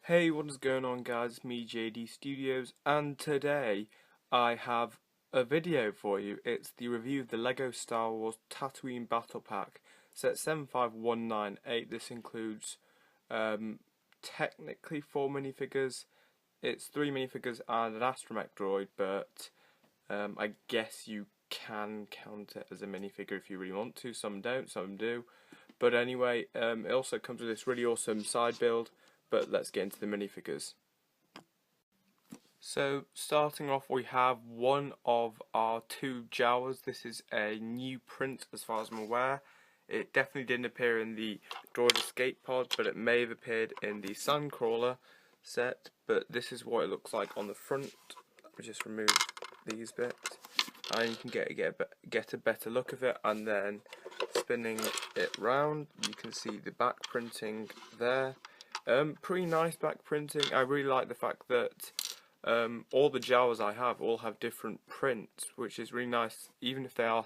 Hey, what is going on guys, it's me JD Studios, and today I have a video for you. It's the review of the LEGO Star Wars Tatooine Battle Pack set 75198. This includes technically 4 minifigures. It's 3 minifigures and an Astromech Droid, but I guess you can count it as a minifigure if you really want to. Some don't, some do. But anyway, it also comes with this really awesome side build. But let's get into the minifigures. So starting off, we have one of our two Jawas. This is a new print as far as I'm aware. It definitely didn't appear in the Droid Escape Pod, but it may have appeared in the Sandcrawler set. But this is what it looks like on the front. Let me just remove these bits, and you can get a better look of it. And then spinning it round, you can see the back printing there. Pretty nice back printing. I really like the fact that all the Jawas I have all have different prints, which is really nice. Even if they are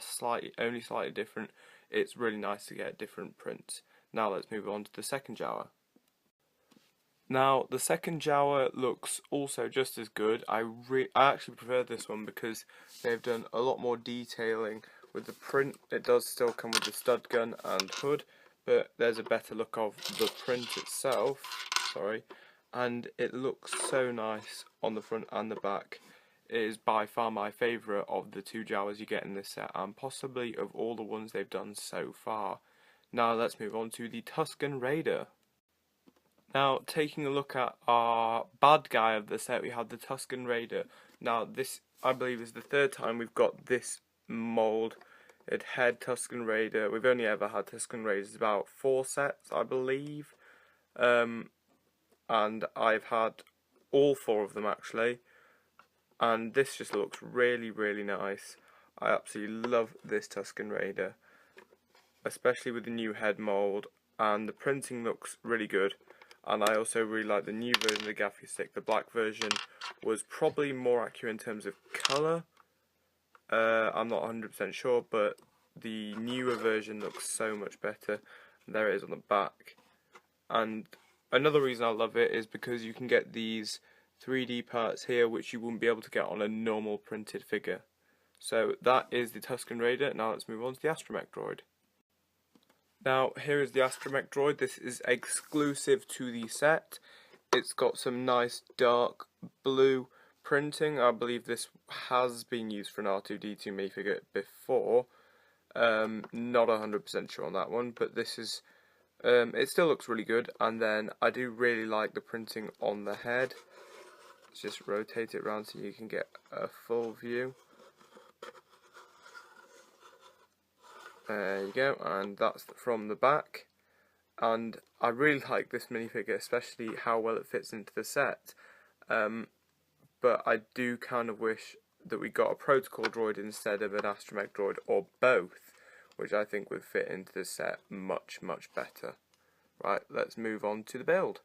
only slightly different, it's really nice to get different prints. Now let's move on to the second Jawa. Now the second Jawa looks also just as good. I actually prefer this one because they've done a lot more detailing with the print. It does still come with the stud gun and hood, but there's a better look of the print itself, and it looks so nice on the front and the back. It is by far my favourite of the two Jawas you get in this set, and possibly of all the ones they've done so far. Now let's move on to the Tuscan Raider. Now taking a look at our bad guy of the set, we have the Tuscan Raider. Now this, I believe, is the third time we've got this mould. It had Tuscan Raider. We've only ever had Tuscan Raiders about 4 sets, I believe, and I've had all 4 of them actually. And this just looks really, really nice. I absolutely love this Tuscan Raider, especially with the new head mould, and the printing looks really good. And I also really like the new version of the gaffy stick. The black version was probably more accurate in terms of colour. I'm not 100% sure, but the newer version looks so much better. There it is on the back. And another reason I love it is because you can get these 3D parts here which you wouldn't be able to get on a normal printed figure. So that is the Tuscan Raider. Now let's move on to the Astromech Droid. Now here is the Astromech Droid. This is exclusive to the set. It's got some nice dark blue printing. I believe this has been used for an R2-D2 minifigure before. Not 100% sure on that one, but this is it still looks really good. And then I do really like the printing on the head. Let's just rotate it around so you can get a full view. There you go, and that's from the back. And I really like this minifigure, especially how well it fits into the set. But I do kind of wish that we got a protocol droid instead of an Astromech Droid, or both, which I think would fit into the set much, much better. Right, let's move on to the build.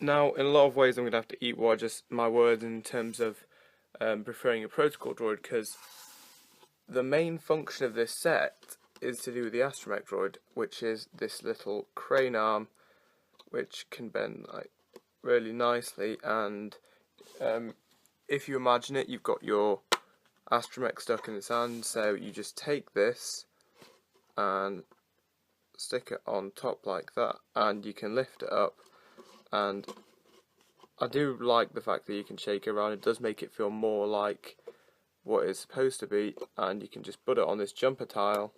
Now, in a lot of ways, I'm going to have to eat my words in terms of preferring a protocol droid, because the main function of this set is to do with the Astromech Droid, which is this little crane arm, which can bend like really nicely. And if you imagine it, you've got your Astromech stuck in its hand, so you just take this and stick it on top like that, and you can lift it up. And I do like the fact that you can shake it around. It does make it feel more like what it's supposed to be, and you can just put it on this jumper tile,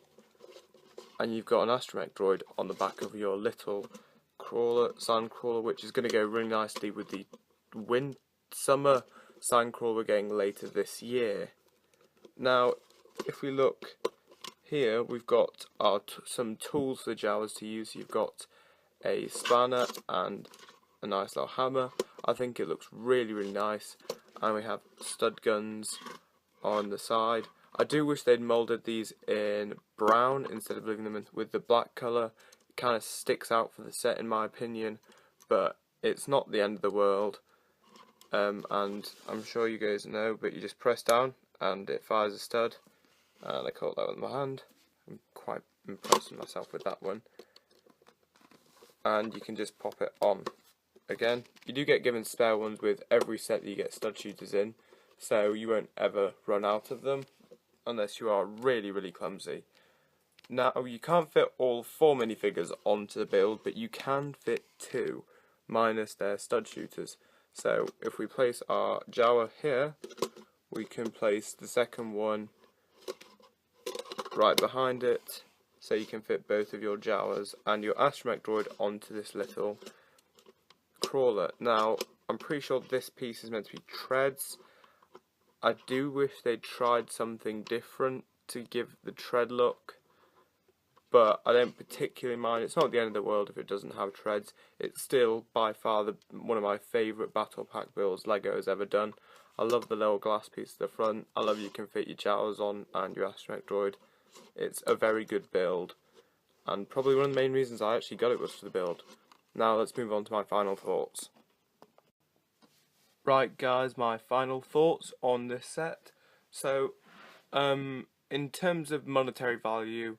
and you've got an Astromech Droid on the back of your little sandcrawler, which is going to go really nicely with the summer sandcrawler we're getting later this year. Now, if we look here, we've got some tools for the Jawas to use. You've got a spanner and a nice little hammer. I think it looks really, really nice. And we have stud guns on the side. I do wish they'd moulded these in brown instead of leaving them with the black colour. It kind of sticks out for the set in my opinion, but it's not the end of the world. And I'm sure you guys know, but you just press down and it fires a stud, and I caught that with my hand. I'm quite impressed with myself with that one. And you can just pop it on again. You do get given spare ones with every set that you get stud shooters in, so you won't ever run out of them unless you are really clumsy. Now, you can't fit all 4 minifigures onto the build, but you can fit 2, minus their stud shooters. So, if we place our Jawa here, we can place the second one right behind it, so you can fit both of your Jawas and your Astromech Droid onto this little crawler. Now, I'm pretty sure this piece is meant to be treads. I do wish they'd tried something different to give the tread look, but I don't particularly mind. It's not the end of the world if it doesn't have treads. It's still by far one of my favourite battle pack builds Lego has ever done. I love the little glass piece at the front. I love you can fit your Jawas on and your Astromech Droid. It's a very good build, and probably one of the main reasons I actually got it was for the build. Now let's move on to my final thoughts. Right guys, my final thoughts on this set. So, in terms of monetary value,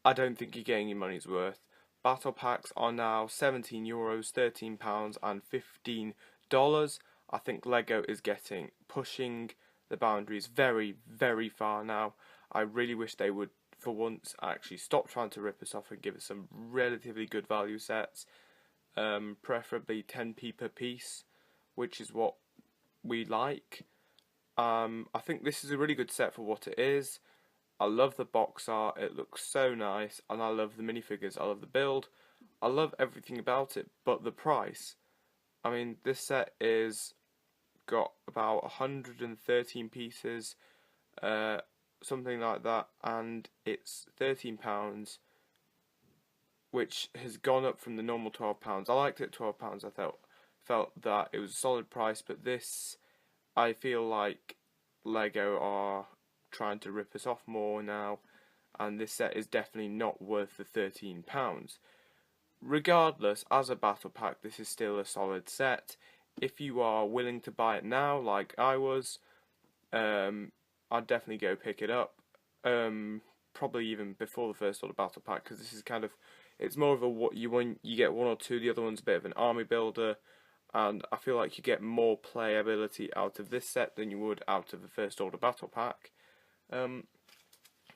I don't think you're getting your money's worth. Battle packs are now €17, £13 and $15. I think Lego is pushing the boundaries very far now. I really wish they would, for once, actually stop trying to rip us off and give us some relatively good value sets. Preferably 10p per piece, which is what we like. I think this is a really good set for what it is. I love the box art, it looks so nice, and I love the minifigures, I love the build, I love everything about it, but the price. I mean, this set is got about 113 pieces, something like that, and it's £13, which has gone up from the normal £12. I liked it at £12, I felt that it was a solid price, but this, I feel like Lego are trying to rip us off more now, and this set is definitely not worth the £13. Regardless, as a battle pack, this is still a solid set. If you are willing to buy it now, like I was, I'd definitely go pick it up. Probably even before the first order battle pack, because this is kind of, it's more of a what you want. You get one or two. The other one's a bit of an army builder, and I feel like you get more playability out of this set than you would out of the first order battle pack.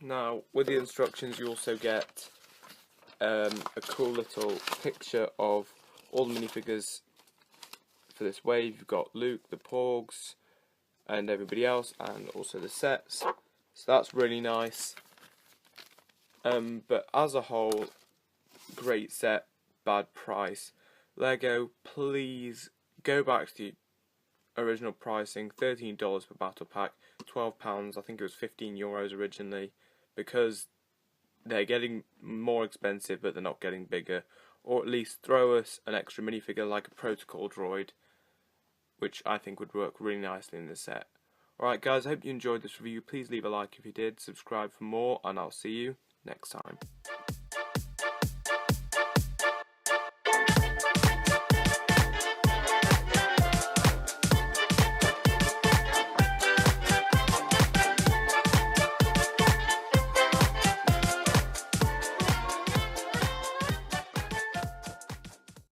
Now, with the instructions, you also get a cool little picture of all the minifigures for this wave. You've got Luke, the Porgs, and everybody else, and also the sets. So that's really nice. But as a whole, great set, bad price. Lego, please go back to the original pricing, $13 per battle pack, £12, I think it was €15 originally, because they're getting more expensive but they're not getting bigger. Or at least throw us an extra minifigure like a protocol droid, which I think would work really nicely in this set. Alright guys, I hope you enjoyed this review. Please leave a like if you did, subscribe for more, and I'll see you next time.